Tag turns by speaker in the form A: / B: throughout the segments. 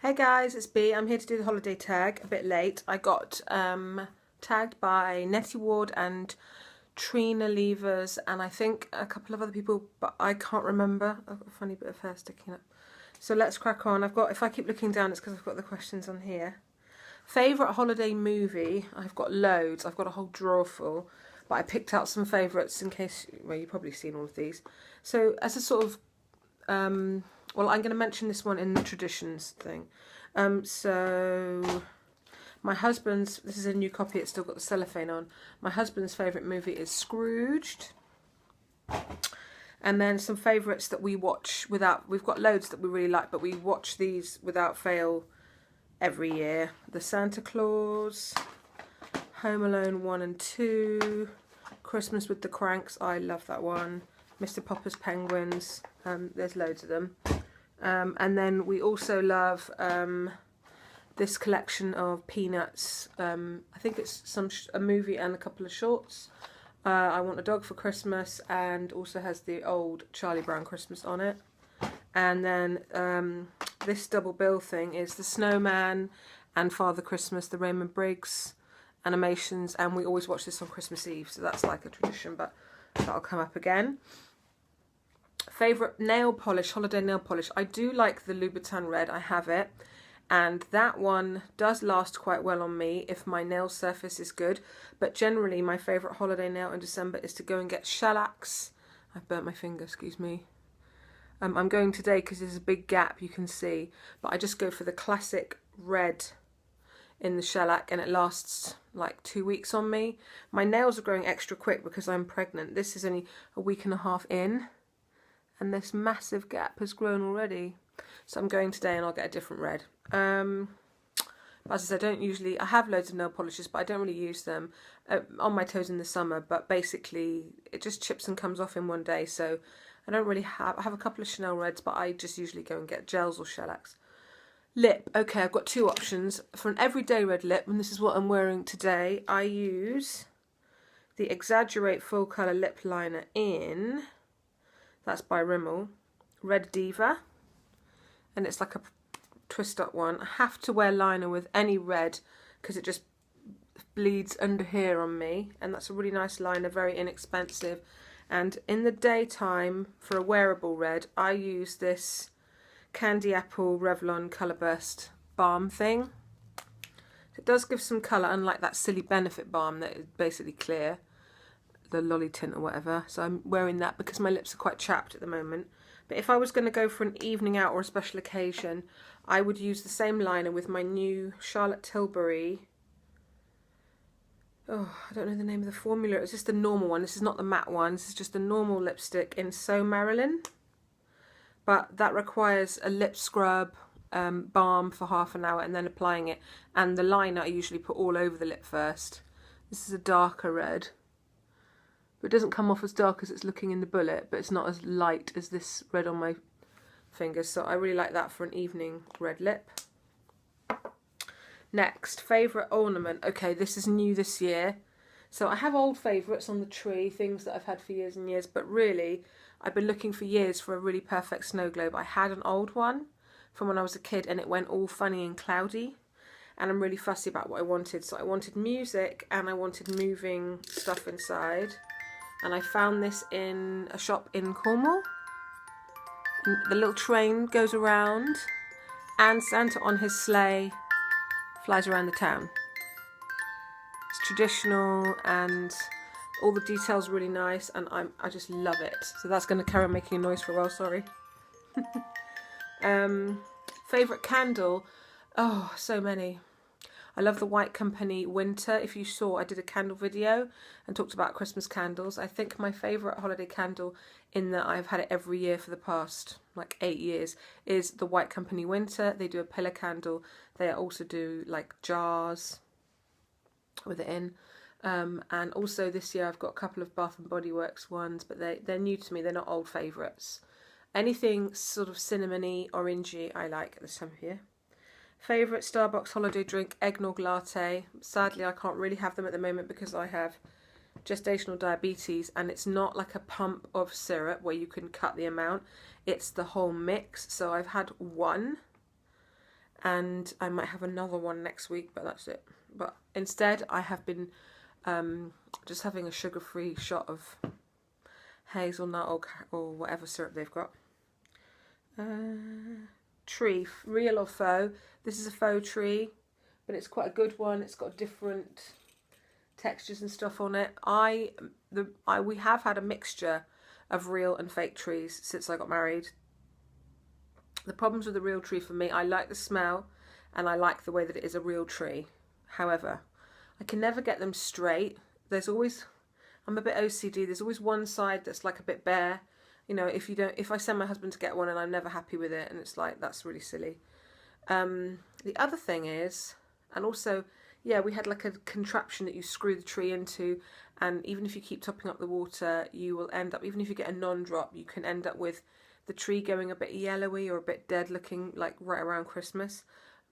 A: Hey guys, it's B. I'm here to do the holiday tag, a bit late. I got tagged by Nettie Ward and Trina Levers and I think a couple of other people, but I can't remember. I've got a funny bit of hair sticking up. So let's crack on. If I keep looking down, it's because I've got the questions on here. Favourite holiday movie? I've got loads. I've got a whole drawer full, but I picked out some favourites in case, well, you've probably seen all of these. So as a sort of well, I'm going to mention this one in the traditions thing. So my husband's, this is a new copy, it's still got the cellophane on. My husband's favourite movie is Scrooged. And then some favourites that we watch without, we've got loads that we really like, but we watch these without fail every year. The Santa Claus, Home Alone 1 and 2, Christmas with the Cranks, I love that one. Mr. Popper's Penguins, there's loads of them. And then we also love this collection of Peanuts. I think it's a movie and a couple of shorts. I Want a Dog for Christmas, and also has the old Charlie Brown Christmas on it. And then this double bill thing is The Snowman and Father Christmas, the Raymond Briggs animations, and we always watch this on Christmas Eve, so that's like a tradition, but that'll come up again. Favourite nail polish, holiday nail polish. I do like the Louboutin Red, I have it. And that one does last quite well on me if my nail surface is good. But generally my favourite holiday nail in December is to go and get shellacs. I've burnt my finger, excuse me. I'm going today because there's a big gap you can see. But I just go for the classic red in the shellac and it lasts like 2 weeks on me. My nails are growing extra quick because I'm pregnant. This is only a week and a half in. And this massive gap has grown already. So I'm going today and I'll get a different red. But as I said, I have loads of nail polishes, but I don't really use them on my toes in the summer. But basically, it just chips and comes off in one day. So I don't really I have a couple of Chanel reds, but I just usually go and get gels or shellacs. Lip. Okay, I've got two options. For an everyday red lip, and this is what I'm wearing today, I use the Exaggerate Full Colour Lip Liner in... That's by Rimmel, Red Diva, and it's like a twist up one. I have to wear liner with any red because it just bleeds under here on me, and that's a really nice liner, very inexpensive. And in the daytime, for a wearable red, I use this Candy Apple Revlon Colour Burst balm thing. It does give some colour, unlike that silly Benefit balm that is basically clear. The lolly tint or whatever, so I'm wearing that because my lips are quite chapped at the moment. But if I was going to go for an evening out or a special occasion, I would use the same liner with my new Charlotte Tilbury, oh, I don't know the name of the formula, it's just the normal one, this is not the matte one, this is just a normal lipstick in So Marilyn. But that requires a lip scrub, balm for half an hour and then applying it, and the liner I usually put all over the lip first. This is a darker red. But it doesn't come off as dark as it's looking in the bullet, but it's not as light as this red on my fingers. So I really like that for an evening red lip. Next, favourite ornament. Okay, this is new this year. So I have old favourites on the tree, things that I've had for years and years, but really, I've been looking for years for a really perfect snow globe. I had an old one from when I was a kid and it went all funny and cloudy. And I'm really fussy about what I wanted. So I wanted music and I wanted moving stuff inside. And I found this in a shop in Cornwall. And the little train goes around and Santa on his sleigh flies around the town. It's traditional and all the details are really nice and I just love it. So that's going to carry on making a noise for a while, sorry. Favourite candle? Oh, so many. I love the White Company Winter. If you saw, I did a candle video and talked about Christmas candles. I think my favourite holiday candle, in that I've had it every year for the past like 8 years, is the White Company Winter. They do a pillar candle. They also do like jars with it in. And also this year I've got a couple of Bath and Body Works ones, but they're new to me. They're not old favourites. Anything sort of cinnamony, orangey I like at this time of year. Favourite Starbucks holiday drink, eggnog latte. Sadly, I can't really have them at the moment because I have gestational diabetes and it's not like a pump of syrup where you can cut the amount. It's the whole mix. So I've had one and I might have another one next week, but that's it. But instead I have been just having a sugar-free shot of hazelnut or whatever syrup they've got. Tree, real or faux. This is a faux tree, but it's quite a good one. It's got different textures and stuff on it. We have had a mixture of real and fake trees since I got married. The problems with the real tree for me, I like the smell and I like the way that it is a real tree. However, I can never get them straight. I'm a bit OCD. There's always one side that's like a bit bare. You know, if I send my husband to get one and I'm never happy with it, and it's like, that's really silly. The other thing is, and also, yeah, we had like a contraption that you screw the tree into, and even if you keep topping up the water, you will end up, even if you get a non-drop, you can end up with the tree going a bit yellowy or a bit dead looking, like right around Christmas.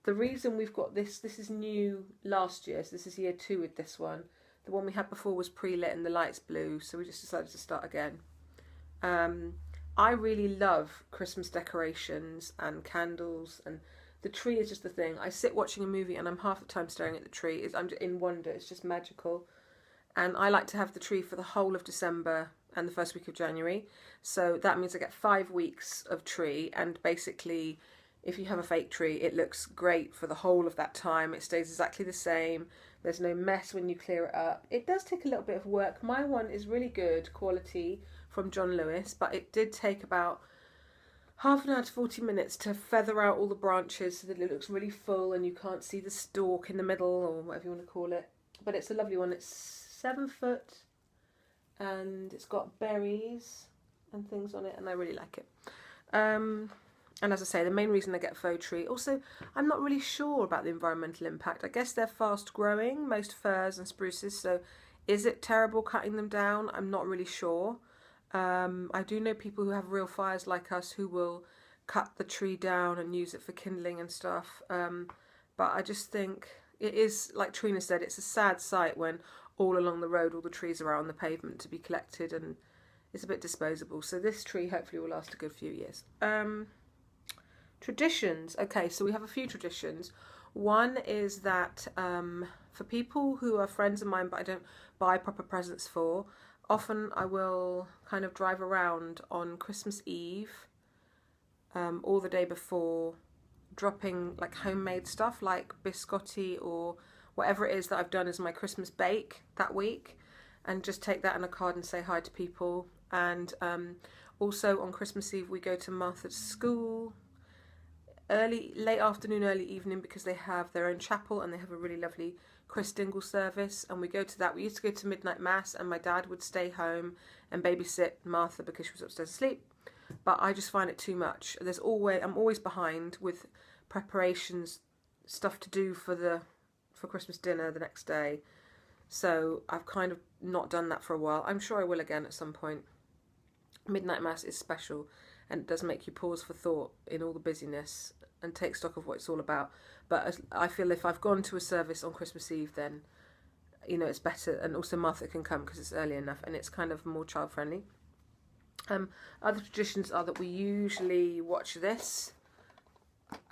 A: The reason we've got this is new last year, so this is year 2 with this one. The one we had before was pre-lit and the lights blue, so we just decided to start again. I really love Christmas decorations and candles, and the tree is just the thing. I sit watching a movie and I'm half the time staring at the tree. I'm in wonder. It's just magical. And I like to have the tree for the whole of December and the first week of January. So that means I get 5 weeks of tree, and basically if you have a fake tree, it looks great for the whole of that time. It stays exactly the same. There's no mess when you clear it up. It does take a little bit of work. My one is really good quality from John Lewis, but it did take about half an hour to 40 minutes to feather out all the branches so that it looks really full and you can't see the stalk in the middle, or whatever you want to call it. But it's a lovely one. It's 7 foot and it's got berries and things on it, and I really like it. And as I say, the main reason I get faux tree. Also, I'm not really sure about the environmental impact. I guess they're fast growing, most firs and spruces, so is it terrible cutting them down? I'm not really sure. I do know people who have real fires like us who will cut the tree down and use it for kindling and stuff. But I just think it is, like Trina said, it's a sad sight when all along the road all the trees are out on the pavement to be collected, and it's a bit disposable. So this tree hopefully will last a good few years. Traditions. Okay, so we have a few traditions. One is that for people who are friends of mine but I don't buy proper presents for, often I will kind of drive around on Christmas Eve or the day before, dropping like homemade stuff like biscotti or whatever it is that I've done as my Christmas bake that week, and just take that in a card and say hi to people. And also on Christmas Eve we go to Martha's school late afternoon, early evening, because they have their own chapel and they have a really lovely Chris Dingle service, and we go to that. We used to go to midnight mass, and my dad would stay home and babysit Martha because she was upstairs asleep, but I just find it too much. I'm always behind with preparations, stuff to do for Christmas dinner the next day, so I've kind of not done that for a while. I'm sure I will again at some point. Midnight mass is special, and it does make you pause for thought in all the busyness and take stock of what it's all about. But I feel if I've gone to a service on Christmas Eve, then, you know, it's better. And also Martha can come because it's early enough and it's kind of more child friendly. Other traditions are that we usually watch this,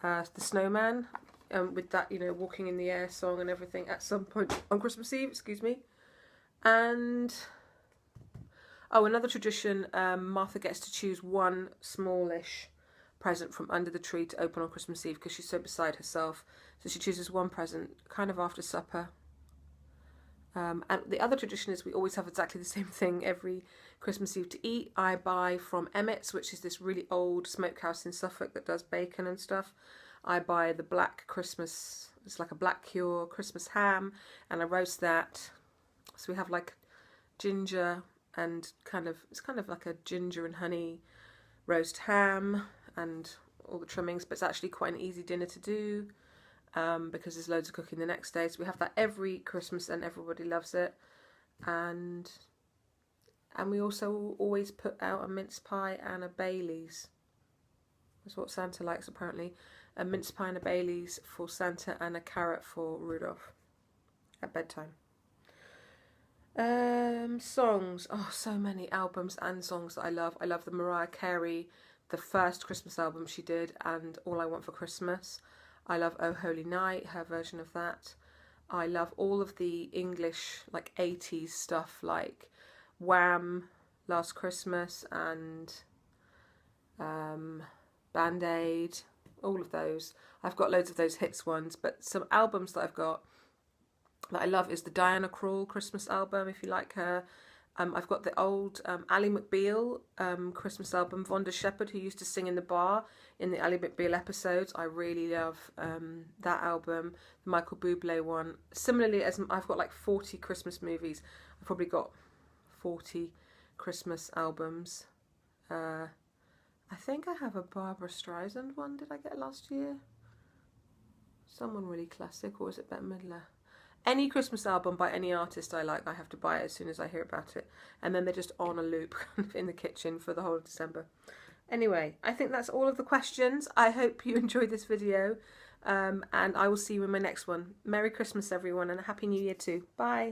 A: the Snowman, with that, you know, walking in the air song and everything at some point on Christmas Eve, excuse me. And another tradition, Martha gets to choose one smallish present from under the tree to open on Christmas Eve because she's so beside herself. So she chooses one present kind of after supper. And the other tradition is we always have exactly the same thing every Christmas Eve to eat. I buy from Emmett's, which is this really old smokehouse in Suffolk that does bacon and stuff. I buy the black Christmas, it's like a black cure Christmas ham, and I roast that. So we have like ginger and it's kind of like a ginger and honey roast ham and all the trimmings, but it's actually quite an easy dinner to do because there's loads of cooking the next day. So we have that every Christmas and everybody loves it. And we also always put out a mince pie and a Baileys. That's what Santa likes apparently. A mince pie and a Baileys for Santa and a carrot for Rudolph at bedtime. Songs. Oh, so many albums and songs that I love. I love the Mariah Carey, the first Christmas album she did, and All I Want for Christmas. I love Oh Holy Night, her version of that. I love all of the English, like 80s stuff, like Wham, Last Christmas, and Band Aid, all of those. I've got loads of those hits ones, but some albums that I've got that I love is the Diana Krall Christmas album, if you like her. I've got the old Ally McBeal Christmas album, Vonda Shepherd, who used to sing in the bar in the Ally McBeal episodes. I really love that album, the Michael Bublé one. Similarly, as I've got like 40 Christmas movies, I've probably got 40 Christmas albums. I think I have a Barbara Streisand one. Did I get last year? Someone really classic, or was it Bette Midler? Any Christmas album by any artist I like, I have to buy it as soon as I hear about it. And then they're just on a loop in the kitchen for the whole of December. Anyway, I think that's all of the questions. I hope you enjoyed this video. And I will see you in my next one. Merry Christmas, everyone, and a Happy New Year too. Bye.